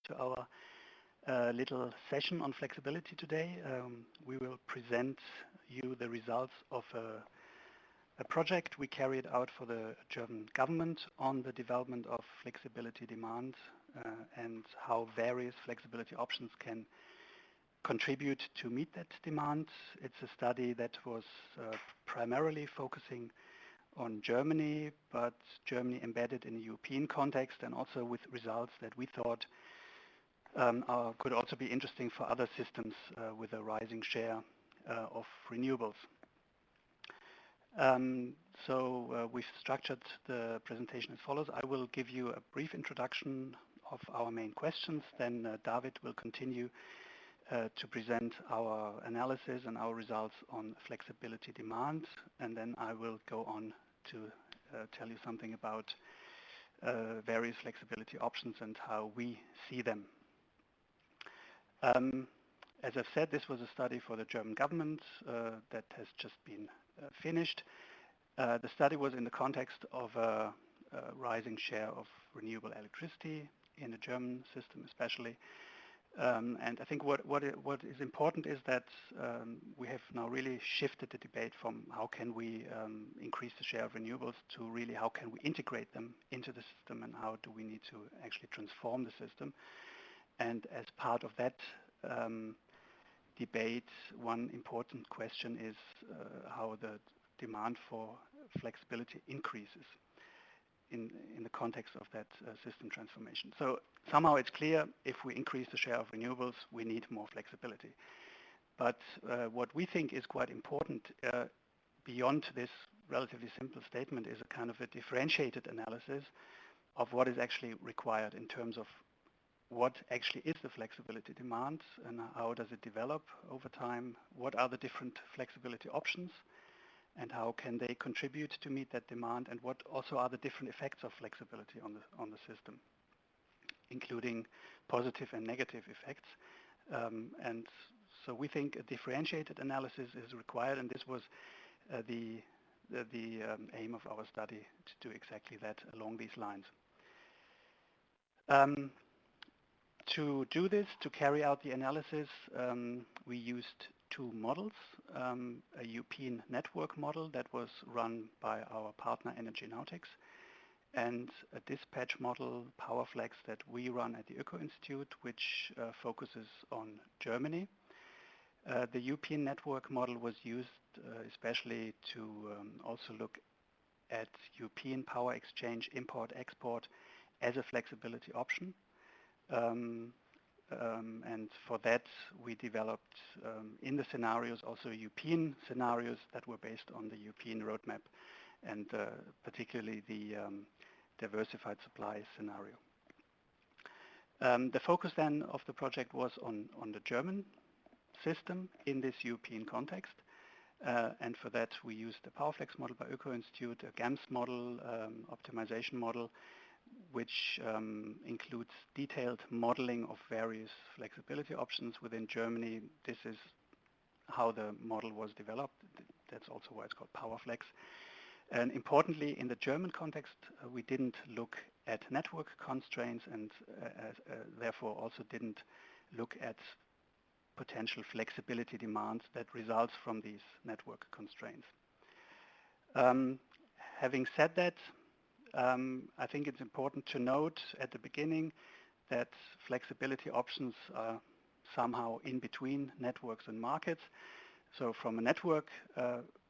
to our little session on flexibility today. We will present you the results of a project we carried out for the German government on the development of flexibility demand and how various flexibility options can contribute to meet that demand. It's a study that was primarily focusing on Germany, but Germany embedded in a European context and also with results that we thought could also be interesting for other systems with a rising share of renewables. We've structured the presentation as follows. I will give you a brief introduction of our main questions, then David will continue to present our analysis and our results on flexibility demand, and then I will go on to tell you something about various flexibility options and how we see them. As I've said, this was a study for the German government that has just been finished. The study was in the context of a rising share of renewable electricity in the German system especially. And I think what is important is that we have now really shifted the debate from how can we increase the share of renewables to really how can we integrate them into the system and how do we need to actually transform the system. And as part of that debate, one important question is how the demand for flexibility increases in the context of that system transformation. So somehow it's clear if we increase the share of renewables, we need more flexibility. But what we think is quite important beyond this relatively simple statement is a kind of a differentiated analysis of what is actually required in terms of what actually is the flexibility demand and how does it develop over time, what are the different flexibility options, and how can they contribute to meet that demand, and what also are the different effects of flexibility on the system, including positive and negative effects. And so we think a differentiated analysis is required, and this was the aim of our study to do exactly that along these lines. To do this, to carry out the analysis, we used two models, a European network model that was run by our partner Energynautics, and a dispatch model, PowerFlex, that we run at the Öko-Institute, which focuses on Germany. The European network model was used especially to also look at European power exchange, import-export as a flexibility option. And for that, we developed in the scenarios also European scenarios that were based on the European roadmap and particularly the diversified supply scenario. The focus then of the project was on the German system in this European context. And for that, we used the PowerFlex model by Öko-Institute, a GAMS model, optimization model, which includes detailed modeling of various flexibility options within Germany. This is how the model was developed. That's also why it's called PowerFlex. And importantly, in the German context, we didn't look at network constraints and therefore also didn't look at potential flexibility demands that results from these network constraints. Having said that, I think it's important to note at the beginning that flexibility options are somehow in between networks and markets. So from a network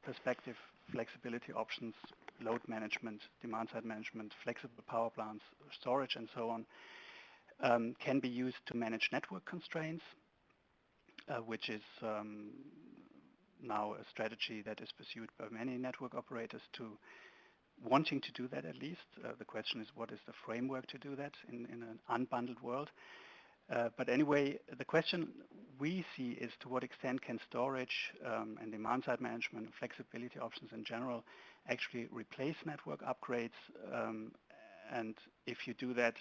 perspective, flexibility options, load management, demand-side management, flexible power plants, storage, and so on, can be used to manage network constraints, which is now a strategy that is pursued by many network operators to wanting to do that at least. The question is, what is the framework to do that in an unbundled world? But anyway, the question we see is to what extent can storage and demand-side management and flexibility options in general actually replace network upgrades? And if you do that,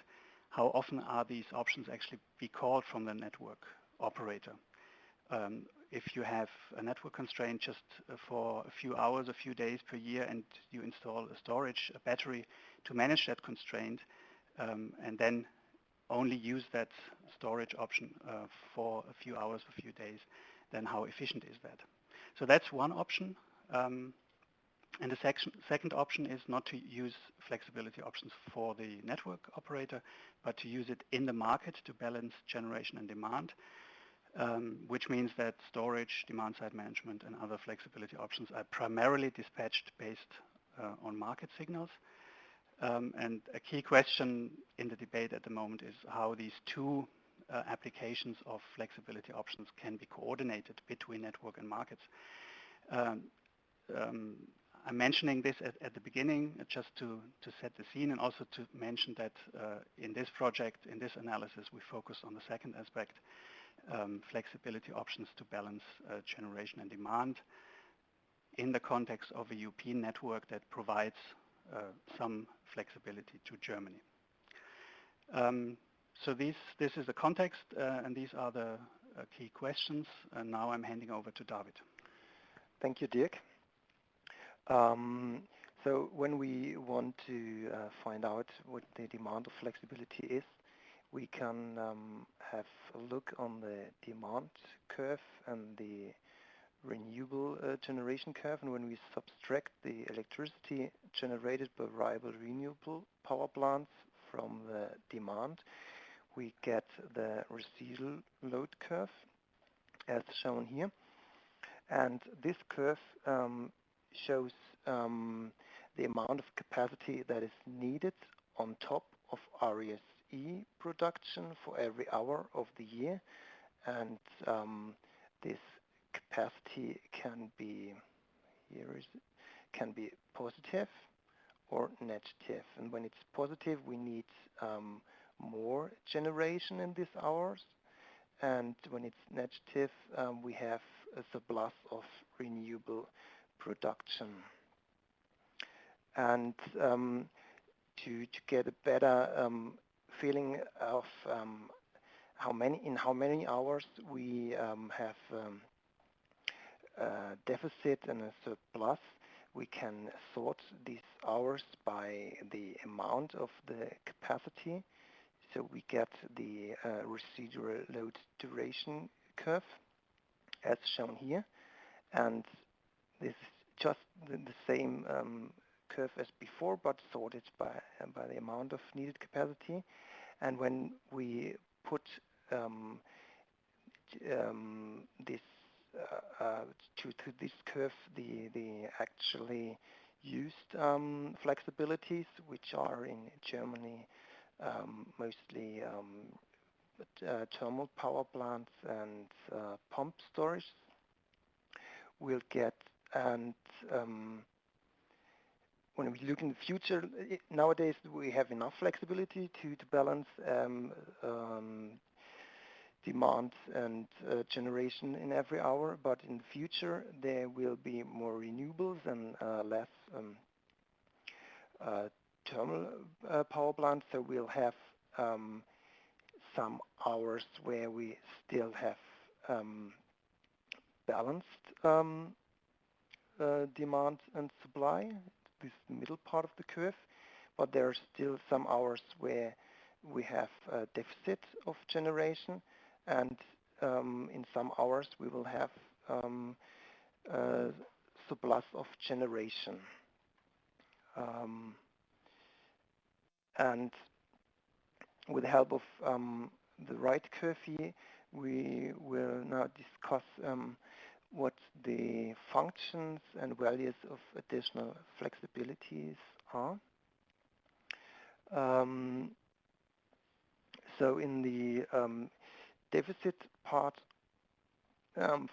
how often are these options actually be called from the network operator? If you have a network constraint just for a few hours, a few days per year, and you install a storage, a battery to manage that constraint, and then only use that storage option for a few hours, a few days, then how efficient is that? So that's one option. And the second option is not to use flexibility options for the network operator, but to use it in the market to balance generation and demand, which means that storage, demand-side management, and other flexibility options are primarily dispatched based on market signals. And a key question in the debate at the moment is how these two applications of flexibility options can be coordinated between network and markets. I'm mentioning this at the beginning just to set the scene, and also to mention that in this project, in this analysis, we focus on the second aspect, flexibility options to balance generation and demand in the context of a European network that provides some flexibility to Germany. So this is the context, and these are the key questions. And now I'm handing over to David. Thank you, Dirk. So when we want to find out what the demand of flexibility is, we can have a look on the demand curve and the renewable generation curve. And when we subtract the electricity generated by variable renewable power plants from the demand, we get the residual load curve as shown here. And this curve shows the amount of capacity that is needed on top of RESE production for every hour of the year. And this capacity can be, can be positive or negative. And when it's positive, we need more generation in these hours. And when it's negative, we have a surplus of renewable production. And to get a better feeling of how many hours we have a deficit and a surplus, we can sort these hours by the amount of the capacity. So we get the residual load duration curve as shown here. And this is just the same curve as before, but sorted by the amount of needed capacity. And when we put this to this curve the actually used flexibilities, which are in Germany mostly thermal power plants and pump storage, we'll get. And when we look in the future, nowadays we have enough flexibility to balance demand and generation in every hour, but in the future there will be more renewables and less thermal power plants, so we'll have some hours where we still have balanced demand and supply, this middle part of the curve, but there are still some hours where we have a deficit of generation, and in some hours we will have a surplus of generation. And with the help of the right curve here, we will now discuss what the functions and values of additional flexibilities are. So in the deficit part,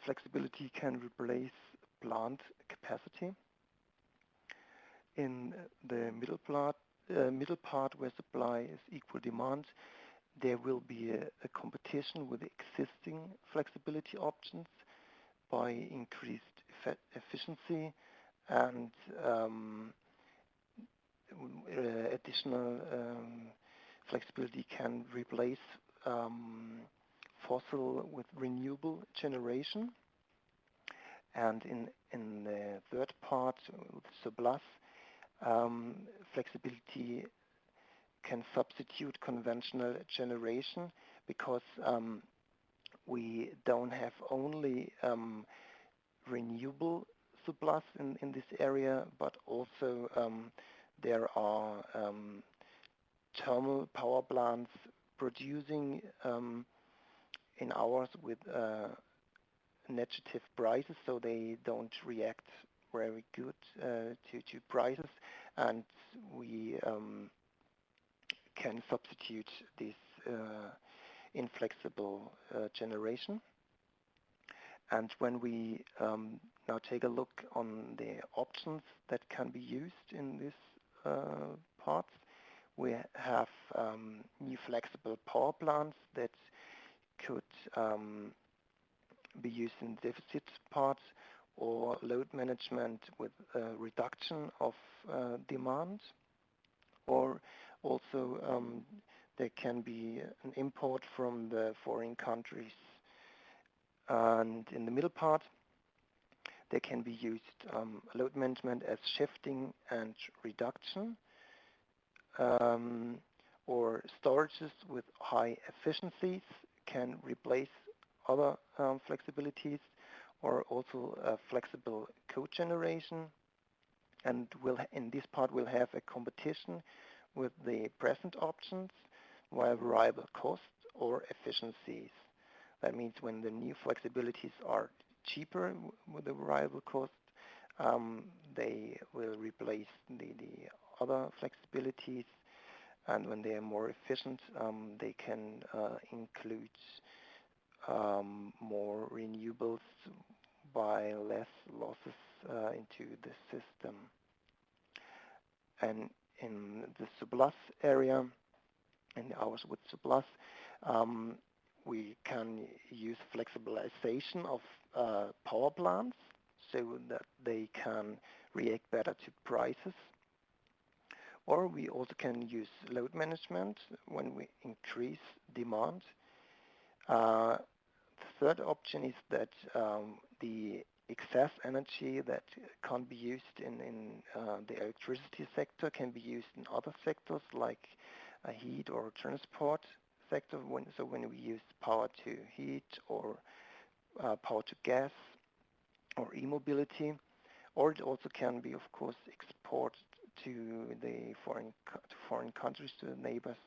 flexibility can replace plant capacity. In the middle part where supply is equal demand, there will be a competition with existing flexibility options by increased efficiency, and additional flexibility can replace fossil with renewable generation. And in the third part, with surplus, flexibility can substitute conventional generation because we don't have only renewable surplus in this area, but also there are thermal power plants producing in hours with negative prices, so they don't react very good to prices, and we can substitute this inflexible generation. And when we now take a look on the options that can be used in this part, we have new flexible power plants that could be used in deficit parts, or load management with reduction of demand, or also there can be an import from the foreign countries. And in the middle part, there can be used load management as shifting and reduction, or storages with high efficiencies can replace other flexibilities, or also flexible cogeneration. And in this part we'll have a competition with the present options via variable cost or efficiencies. That means when the new flexibilities are cheaper with the variable cost, they will replace the other flexibilities, and when they are more efficient, they can include more renewables by less losses into the system. And in the surplus area, in the hours with surplus, we can use flexibilization of power plants so that they can react better to prices. Or we also can use load management when we increase demand. The third option is that the excess energy that can't be used in the electricity sector can be used in other sectors like heat or transport sector. When we use power to heat, or power to gas, or e-mobility, or it also can be, of course, exported to the foreign countries, to the neighbors,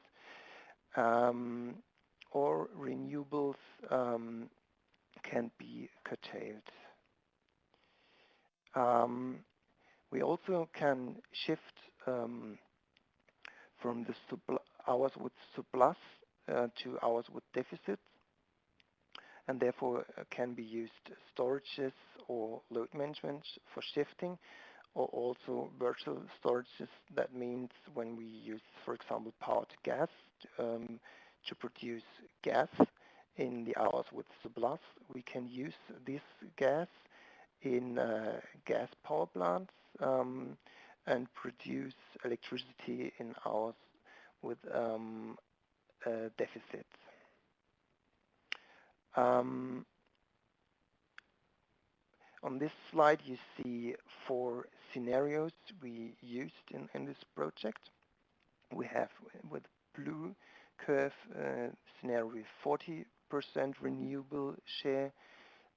or renewables can be curtailed. We also can shift from the hours with surplus to hours with deficit, and therefore can be used storages or load management for shifting, or also virtual storages. That means when we use, for example, power to gas to produce gas in the hours with surplus, we can use this gas in gas power plants and produce electricity in hours with deficit. On this slide you see 4 scenarios we used in this project. We have with blue curve scenario 40% renewable share,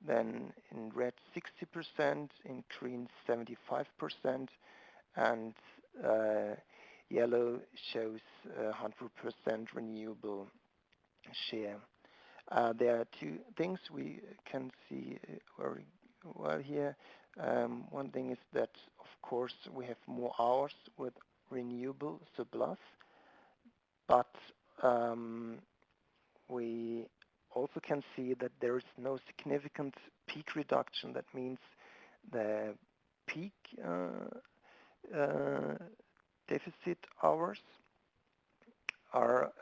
then in red 60%, in green 75%, and yellow shows 100% renewable share. There are 2 things we can see very well here. One thing is that, of course, we have more hours with renewable surplus, but we also can see that there is no significant peak reduction. That means the peak deficit hours are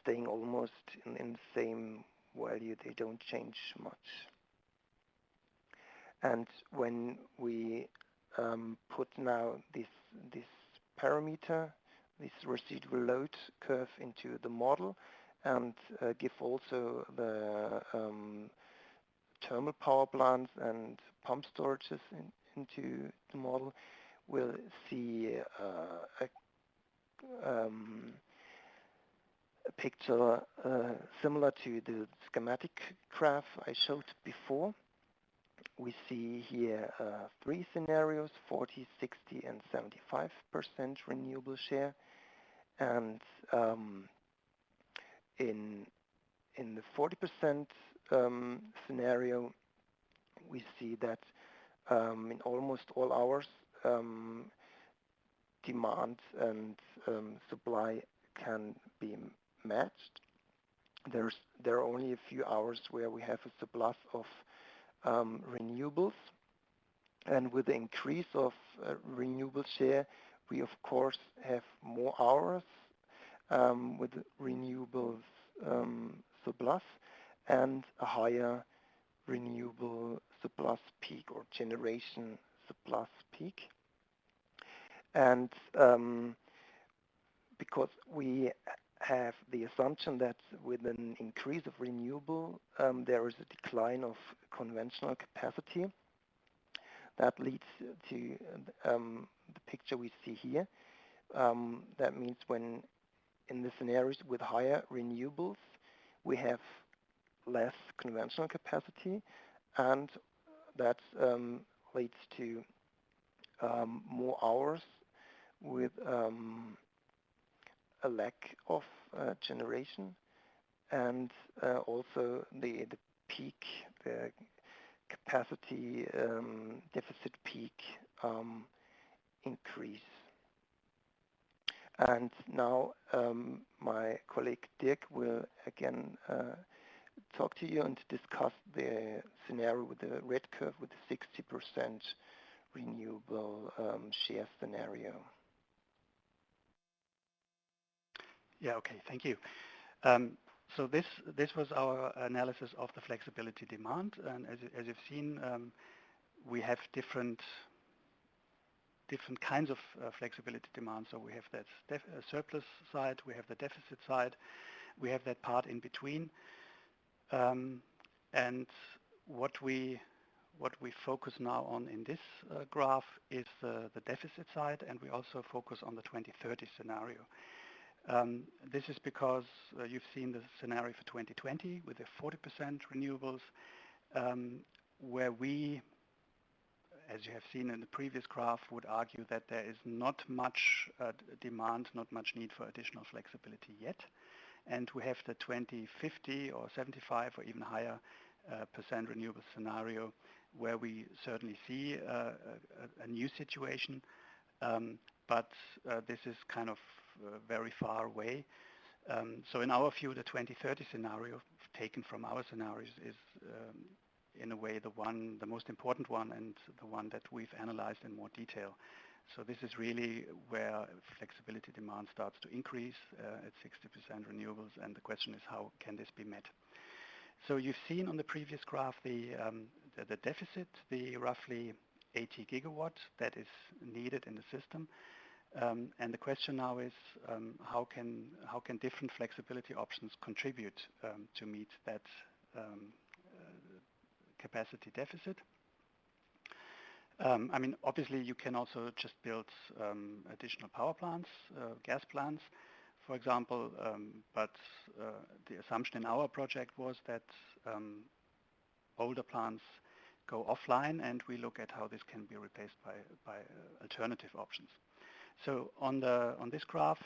staying almost in the same value. They don't change much. And when we put now this parameter, this residual load curve, into the model, and give also the thermal power plants and pump storages into the model, we'll see a picture similar to the schematic graph I showed before. We see here 3 scenarios, 40, 60, and 75% renewable share. And in the 40% scenario, we see that in almost all hours, demand and supply can be matched. There are only a few hours where we have a surplus of renewables, and with the increase of renewable share, we of course have more hours with renewables surplus and a higher renewable surplus peak or generation surplus peak. And because we have the assumption that with an increase of renewable, there is a decline of conventional capacity. That leads to the picture we see here. That means when in the scenarios with higher renewables, we have less conventional capacity, and that leads to more hours with a lack of generation, and also the peak, the capacity deficit peak increase. And now my colleague Dirk will again talk to you and discuss the scenario with the red curve with the 60% renewable share scenario. Yeah, okay, thank you. So this was our analysis of the flexibility demand, and as you've seen, we have different kinds of flexibility demand. So we have that surplus side, we have the deficit side, we have that part in between, and what we focus now on in this graph is the deficit side, and we also focus on the 2030 scenario. This is because you've seen the scenario for 2020 with the 40% renewables, where we, as you have seen in the previous graph, would argue that there is not much demand, not much need for additional flexibility yet. And we have the 2050 or 75 or even higher percent renewable scenario, where we certainly see a new situation, but this is kind of very far away. So in our view, the 2030 scenario, taken from our scenarios, is in a way the most important one, and the one that we've analyzed in more detail. So this is really where flexibility demand starts to increase at 60% renewables, and the question is, how can this be met? So you've seen on the previous graph the deficit, the roughly 80 gigawatt that is needed in the system. And the question now is, how can different flexibility options contribute to meet that capacity deficit? I mean, obviously you can also just build additional power plants, gas plants, for example, but the assumption in our project was that older plants go offline, and we look at how this can be replaced by alternative options. So on this graph,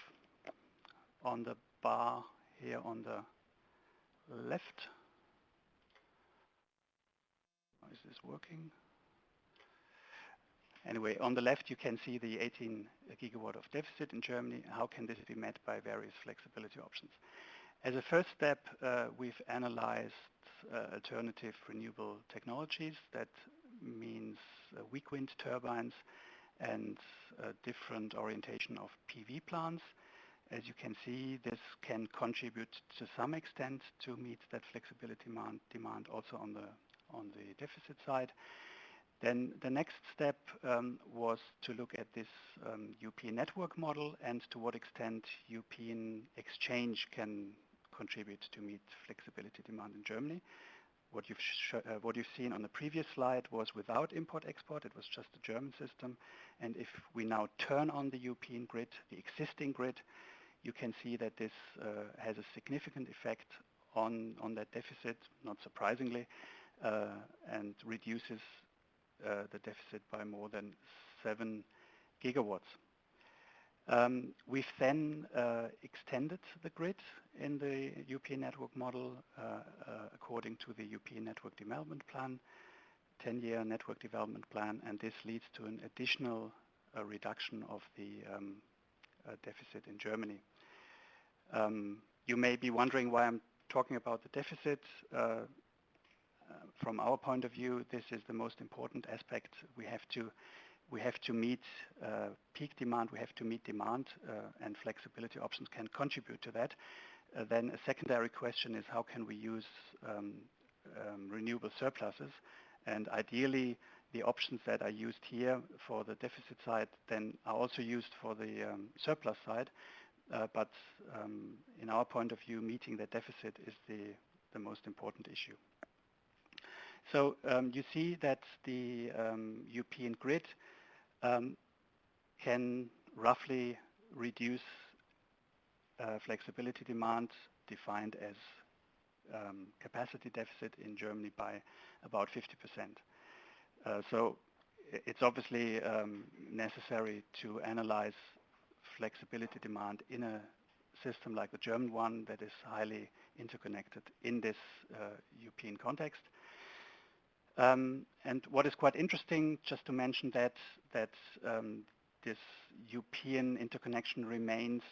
on the bar here on the left, is this working? Anyway, on the left you can see the 18 gigawatt of deficit in Germany. How can this be met by various flexibility options? As a first step, we've analyzed alternative renewable technologies. That means weak wind turbines and different orientation of PV plants. As you can see, this can contribute to some extent to meet that flexibility demand also on the deficit side. Then the next step was to look at this European network model and to what extent European exchange can contribute to meet flexibility demand in Germany. what you've seen on the previous slide was without import-export. It was just a German system. And if we now turn on the European grid, the existing grid, you can see that this has a significant effect on that deficit, not surprisingly, and reduces the deficit by more than 7 gigawatts. We've then extended the grid in the European network model according to the European Network Development Plan, 10-year network development plan, and this leads to an additional reduction of the deficit in Germany. You may be wondering why I'm talking about the deficit. From our point of view, this is the most important aspect. We have to meet peak demand, we have to meet demand, and flexibility options can contribute to that. Then a secondary question is how can we use renewable surpluses, and ideally the options that are used here for the deficit side then are also used for the surplus side, but in our point of view, meeting the deficit is the most important issue. So you see that the European grid can roughly reduce flexibility demand defined as capacity deficit in Germany by about 50%. So it's obviously necessary to analyze flexibility demand in a system like the German one that is highly interconnected in this European context. And what is quite interesting, just to mention that this European interconnection remains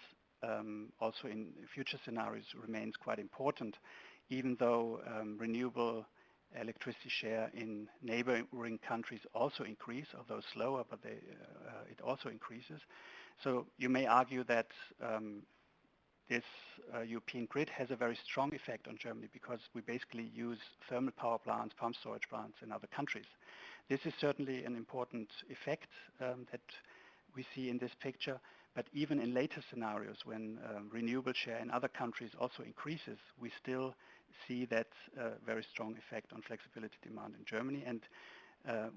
also in future scenarios remains quite important, even though renewable electricity share in neighboring countries also increase, although slower, but it also increases. So you may argue that this European grid has a very strong effect on Germany because we basically use thermal power plants, pump storage plants in other countries. This is certainly an important effect that we see in this picture, but even in later scenarios when renewable share in other countries also increases, we still see that very strong effect on flexibility demand in Germany. And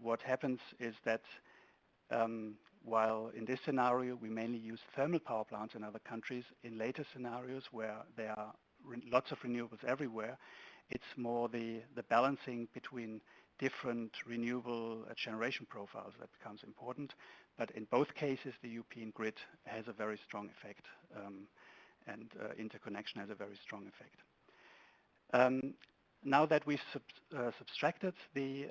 what happens is that while in this scenario we mainly use thermal power plants in other countries, in later scenarios where there are lots of renewables everywhere, it's more the balancing between different renewable generation profiles that becomes important. But in both cases, the European grid has a very strong effect, and interconnection has a very strong effect. Now that we've subtracted the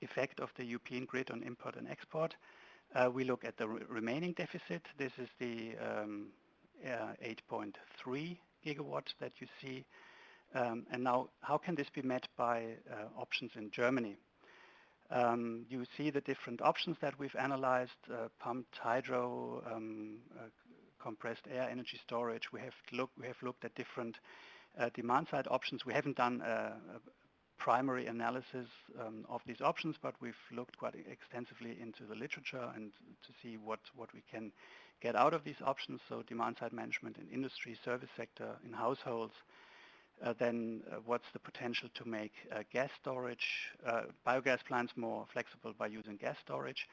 effect of the European grid on import and export, we look at the remaining deficit. This is the 8.3 gigawatts that you see. And now, how can this be met by options in Germany? You see the different options that we've analyzed, pumped hydro, compressed air energy storage. We have looked at different demand side options. We haven't done a primary analysis of these options, but we've looked quite extensively into the literature and to see what we can get out of these options. So demand side management in industry, service sector, in households. Then what's the potential to make gas storage, biogas plants more flexible by using gas storage.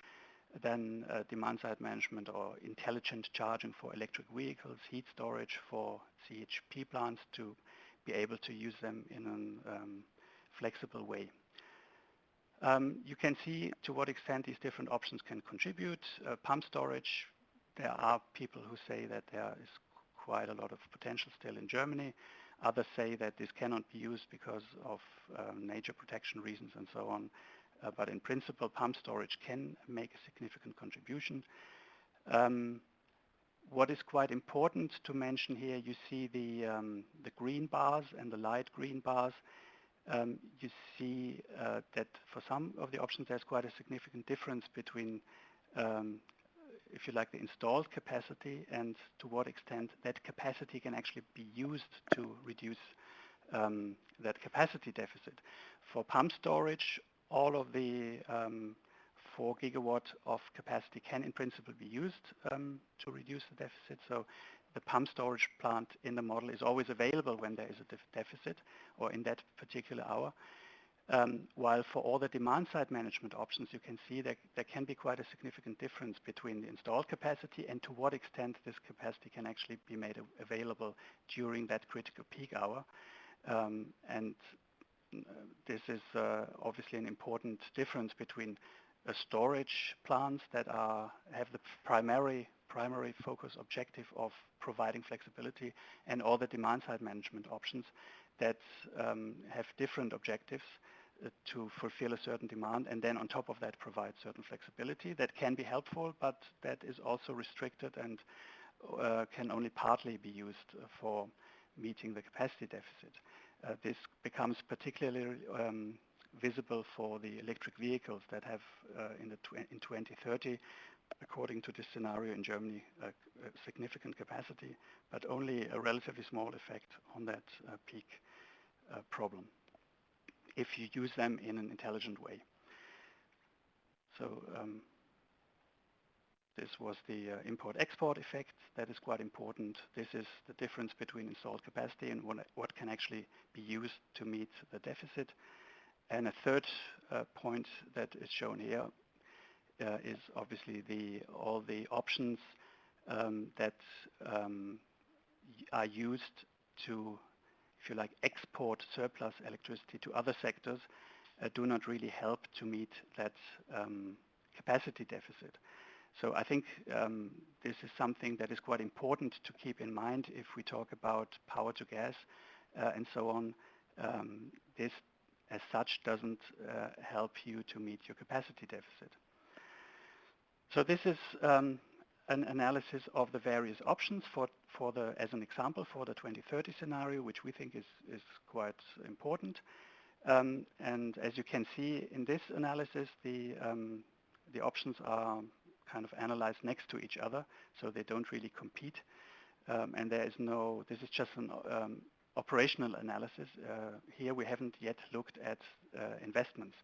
Then demand side management or intelligent charging for electric vehicles, heat storage for CHP plants to be able to use them in a flexible way. You can see to what extent these different options can contribute. Pump storage, there are people who say that there is quite a lot of potential still in Germany. Others say that this cannot be used because of nature protection reasons and so on. But in principle, pump storage can make a significant contribution. What is quite important to mention here, you see the green bars and the light green bars. You see that for some of the options, there's quite a significant difference between if you like, the installed capacity and to what extent that capacity can actually be used to reduce that capacity deficit. For pump storage, all of the 4 gigawatt of capacity can in principle be used to reduce the deficit. So the pump storage plant in the model is always available when there is a deficit or in that particular hour. While for all the demand-side management options, you can see that there can be quite a significant difference between the installed capacity and to what extent this capacity can actually be made available during that critical peak hour. And this is obviously an important difference between storage plants that have the primary focus objective of providing flexibility, and all the demand-side management options that have different objectives to fulfill a certain demand, and then on top of that provide certain flexibility that can be helpful, but that is also restricted and can only partly be used for meeting the capacity deficit. This becomes particularly visible for the electric vehicles that have in 2030, according to this scenario in Germany, a significant capacity, but only a relatively small effect on that peak problem if you use them in an intelligent way. So this was the import-export effect. That is quite important. This is the difference between installed capacity and what can actually be used to meet the deficit. And a third point that is shown here is obviously all the options that are used to, if you like, export surplus electricity to other sectors do not really help to meet that capacity deficit. So I think this is something that is quite important to keep in mind if we talk about power to gas and so on. This as such doesn't help you to meet your capacity deficit. So this is an analysis of the various options as an example for the 2030 scenario, which we think is quite important. And as you can see in this analysis, the options are kind of analyzed next to each other, so they don't really compete. And this is just an operational analysis. Here we haven't yet looked at investments.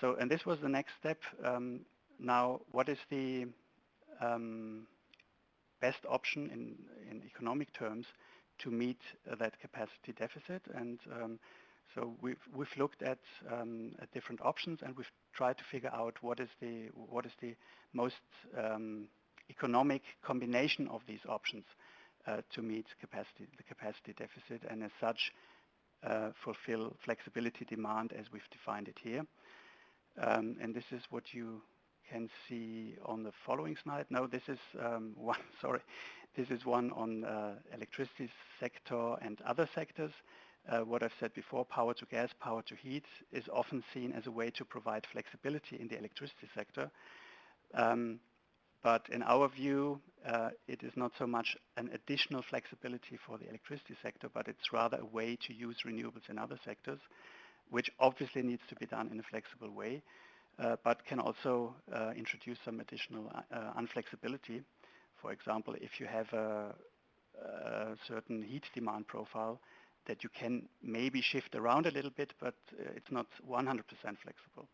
So, and this was the next step. Now, what is the best option in economic terms to meet that capacity deficit? And so we've looked at different options, and we've tried to figure out what is the most economic combination of these options to meet the capacity deficit, and as such fulfill flexibility demand as we've defined it here. And this is what you can see on the following slide. No, this is one. Sorry, this is one on electricity sector and other sectors. What I've said before, power to gas, power to heat, is often seen as a way to provide flexibility in the electricity sector. But in our view, it is not so much an additional flexibility for the electricity sector, but it's rather a way to use renewables in other sectors, which obviously needs to be done in a flexible way, but can also introduce some additional unflexibility. For example, if you have a certain heat demand profile that you can maybe shift around a little bit, but it's not 100% flexible.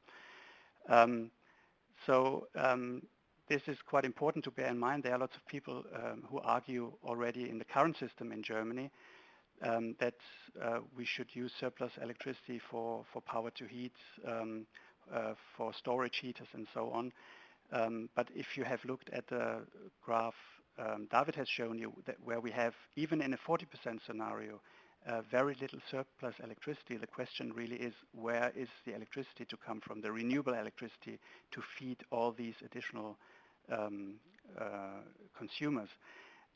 This is quite important to bear in mind. There are lots of people who argue already in the current system in Germany that we should use surplus electricity for power to heat, for storage heaters and so on. But if you have looked at the graph David has shown you, that where we have, even in a 40% scenario, very little surplus electricity, the question really is, where is the electricity to come from, the renewable electricity to feed all these additional consumers?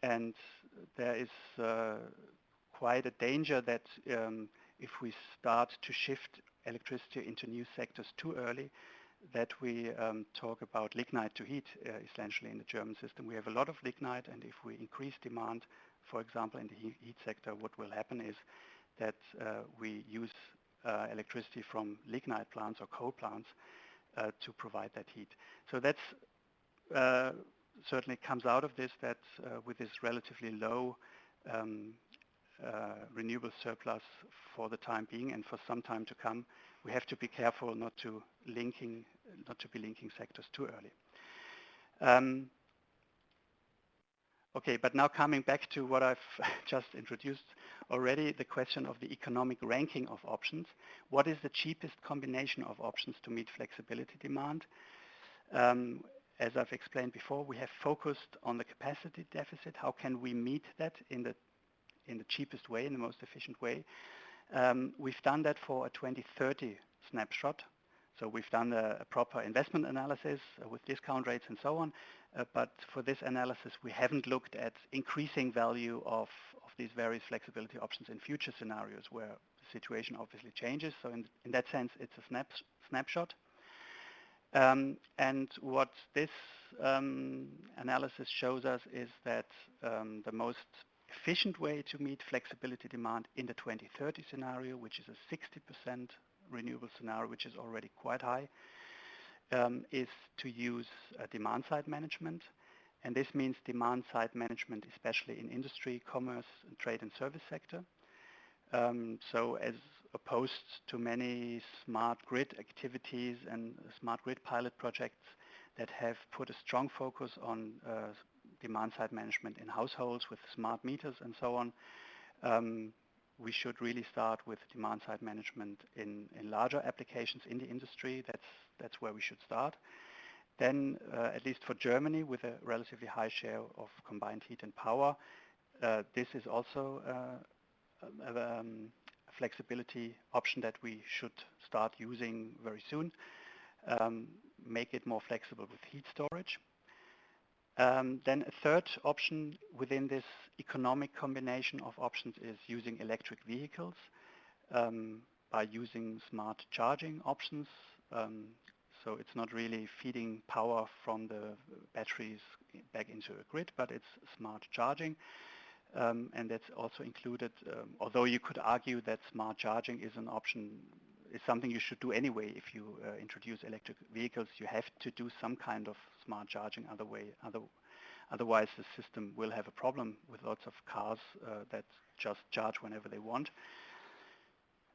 And there is quite a danger that if we start to shift electricity into new sectors too early, that we talk about lignite to heat, essentially, in the German system. We have a lot of lignite, and if we increase demand, for example, in the heat sector, what will happen is that we use electricity from lignite plants or coal plants to provide that heat. So that's certainly comes out of this, that with this relatively low renewable surplus for the time being and for some time to come, we have to be careful not to be linking sectors too early. Okay, but now coming back to what I've just introduced already, the question of the economic ranking of options. What is the cheapest combination of options to meet flexibility demand? As I've explained before, we have focused on the capacity deficit. How can we meet that in the cheapest way, in the most efficient way? We've done that for a 2030 snapshot. So we've done a proper investment analysis with discount rates and so on. But for this analysis, we haven't looked at increasing value of these various flexibility options in future scenarios where the situation obviously changes. So in that sense, it's a snapshot. And what this analysis shows us is that the most efficient way to meet flexibility demand in the 2030 scenario, which is a 60% renewable scenario, which is already quite high, is to use demand-side management. And this means demand-side management, especially in industry, commerce, and trade and service sector. So as opposed to many smart grid activities and smart grid pilot projects that have put a strong focus on demand-side management in households with smart meters and so on, we should really start with demand-side management in larger applications in the industry. That's where we should start. Then, at least for Germany, with a relatively high share of combined heat and power, this is also a flexibility option that we should start using very soon. Make it more flexible with heat storage. Then a third option within this economic combination of options is using electric vehicles by using smart charging options. So it's not really feeding power from the batteries back into a grid, but it's smart charging. And that's also included, although you could argue that smart charging is an option, is something you should do anyway. If you introduce electric vehicles, you have to do some kind of smart charging, otherwise the system will have a problem with lots of cars that just charge whenever they want.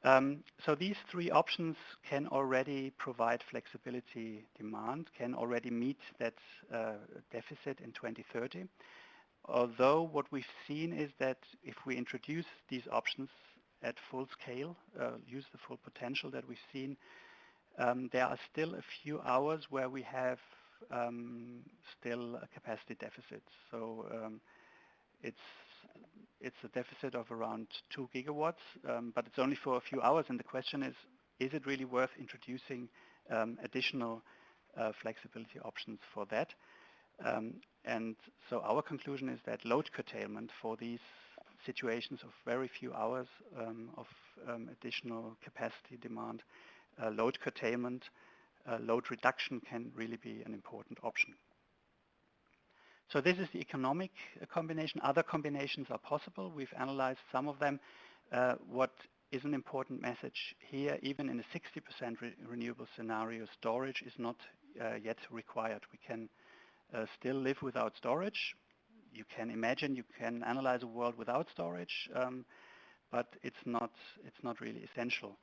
So these three options can already provide flexibility demand, can already meet that deficit in 2030. Although what we've seen is that if we introduce these options at full scale, use the full potential that we've seen, there are still a few hours where we have still a capacity deficit. So it's a deficit of around 2 gigawatts, but it's only for a few hours. And the question is it really worth introducing additional flexibility options for that? And so our conclusion is that load curtailment for these situations of very few hours of additional capacity demand, load curtailment, load reduction can really be an important option. So this is the economic combination. Other combinations are possible. We've analyzed some of them. What is an important message here, even in a 60% renewable scenario, storage is not yet required. We can still live without storage. You can imagine, you can analyze a world without storage, but it's not really essential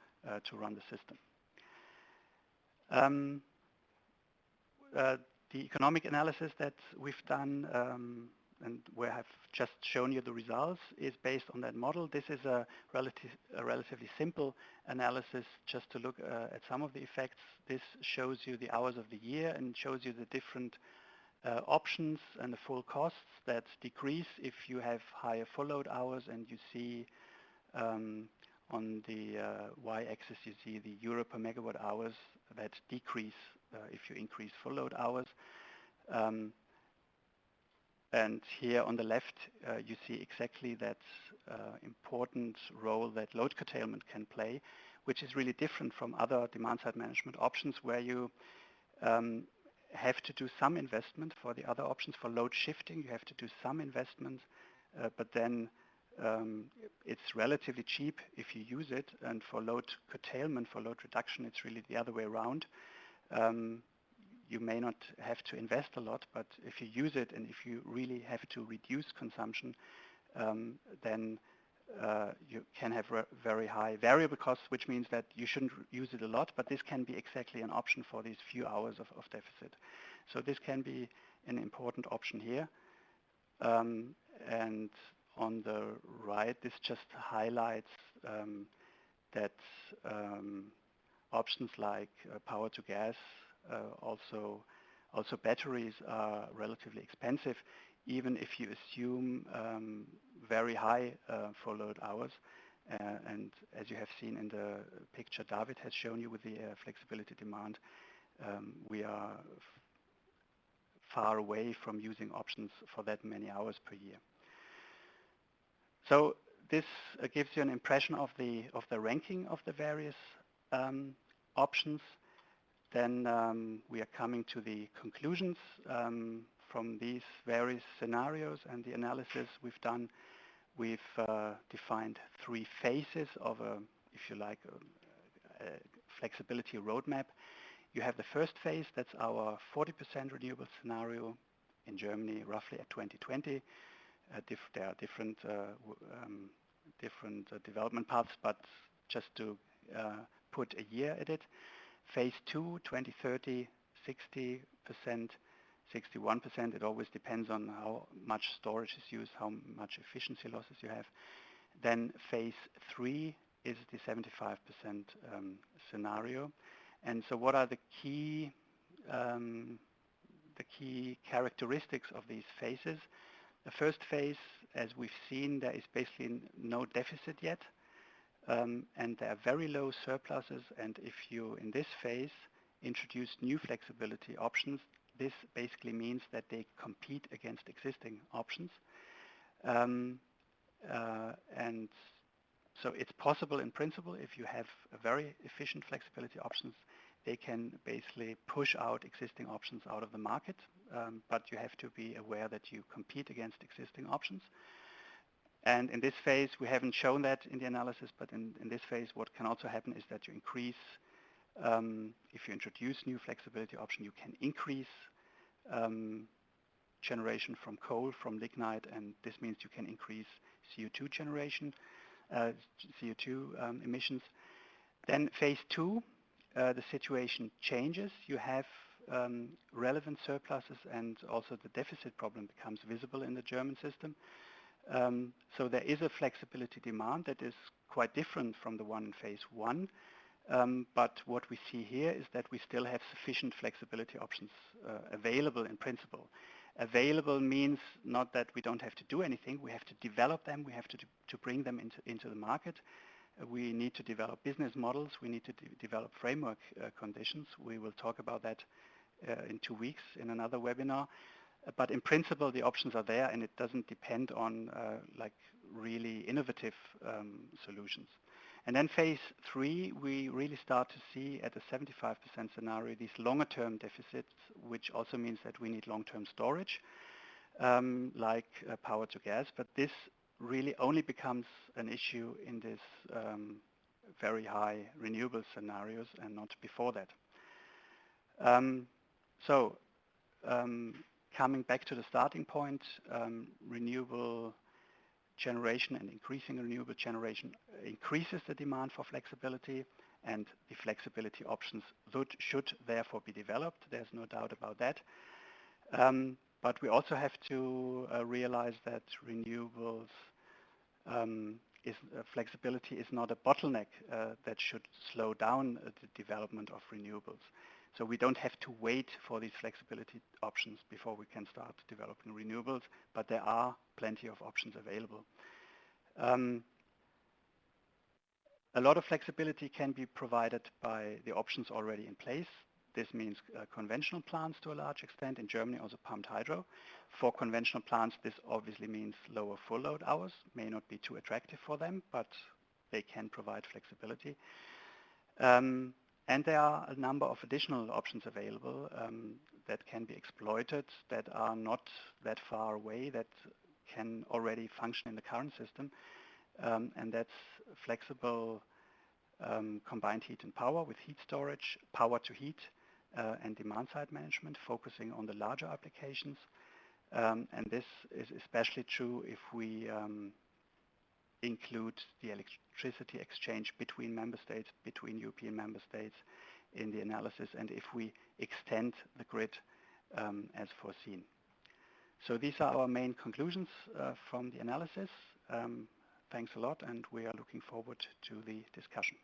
to run the system. The economic analysis that we've done and where I've just shown you the results is based on that model. This is a relatively simple analysis just to look at some of the effects. This shows you the hours of the year and shows you the different options and the full costs that decrease if you have higher full load hours, and you see on the y-axis you see the euro per megawatt hours that decrease if you increase full load hours. And here on the left you see exactly that important role that load curtailment can play, which is really different from other demand-side management options where you have to do some investment. For the other options, for load shifting, you have to do some investment, but then it's relatively cheap if you use it. And for load curtailment, for load reduction, it's really the other way around. You may not have to invest a lot, but if you use it and if you really have to reduce consumption, then you can have very high variable costs, which means that you shouldn't use it a lot, but this can be exactly an option for these few hours of deficit. So this can be an important option here. And on the right, this just highlights that options like power to gas, also batteries are relatively expensive, even if you assume very high full load hours. And as you have seen in the picture David has shown you with the flexibility demand, we are far away from using options for that many hours per year. So this gives you an impression of the ranking of the various options. Then we are coming to the conclusions from these various scenarios and the analysis we've done. We've defined 3 phases of if you like, a flexibility roadmap. You have the first phase, that's our 40% renewable scenario in Germany, roughly at 2020. There are different development paths, but just to put a year at it. Phase 2, 2030, 60%, 61%. It always depends on how much storage is used, how much efficiency losses you have. Then phase 3 is the 75% scenario. And so what are the key characteristics of these phases? The first phase, as we've seen, there is basically no deficit yet, and there are very low surpluses. And if you, in this phase, introduce new flexibility options, this basically means that they compete against existing options. And so it's possible in principle, if you have a very efficient flexibility options, they can basically push out existing options out of the market, but you have to be aware that you compete against existing options. And in this phase, we haven't shown that in the analysis, but in this phase, what can also happen is that you increase, if you introduce new flexibility option, you can increase generation from coal, from lignite, and this means you can increase CO2 generation, CO2 emissions. Then phase 2, the situation changes. You have relevant surpluses, and also the deficit problem becomes visible in the German system. So there is a flexibility demand that is quite different from the one in phase 1. But what we see here is that we still have sufficient flexibility options available in principle. Available means not that we don't have to do anything. We have to develop them. We have to bring them into the market. We need to develop business models. We need to develop framework conditions. We will talk about that in 2 weeks in another webinar. But in principle, the options are there, and it doesn't depend on like really innovative solutions. And then phase 3, we really start to see at a 75% scenario these longer-term deficits, which also means that we need long-term storage, like power to gas. But this really only becomes an issue in this very high renewable scenarios and not before that. Coming back to the starting point, renewable generation and increasing renewable generation increases the demand for flexibility, and the flexibility options should therefore be developed. There's no doubt about that. But we also have to realize that renewables flexibility is not a bottleneck that should slow down the development of renewables. So we don't have to wait for these flexibility options before we can start developing renewables, but there are plenty of options available. A lot of flexibility can be provided by the options already in place. This means conventional plants to a large extent. In Germany, also pumped hydro. For conventional plants, this obviously means lower full load hours. May not be too attractive for them, but they can provide flexibility. And there are a number of additional options available that can be exploited, that are not that far away, that can already function in the current system. And that's flexible combined heat and power with heat storage, power to heat, and demand-side management, focusing on the larger applications. And this is especially true if we include the electricity exchange between member states, between European member states in the analysis, and if we extend the grid as foreseen. So these are our main conclusions from the analysis. Thanks a lot, and we are looking forward to the discussion.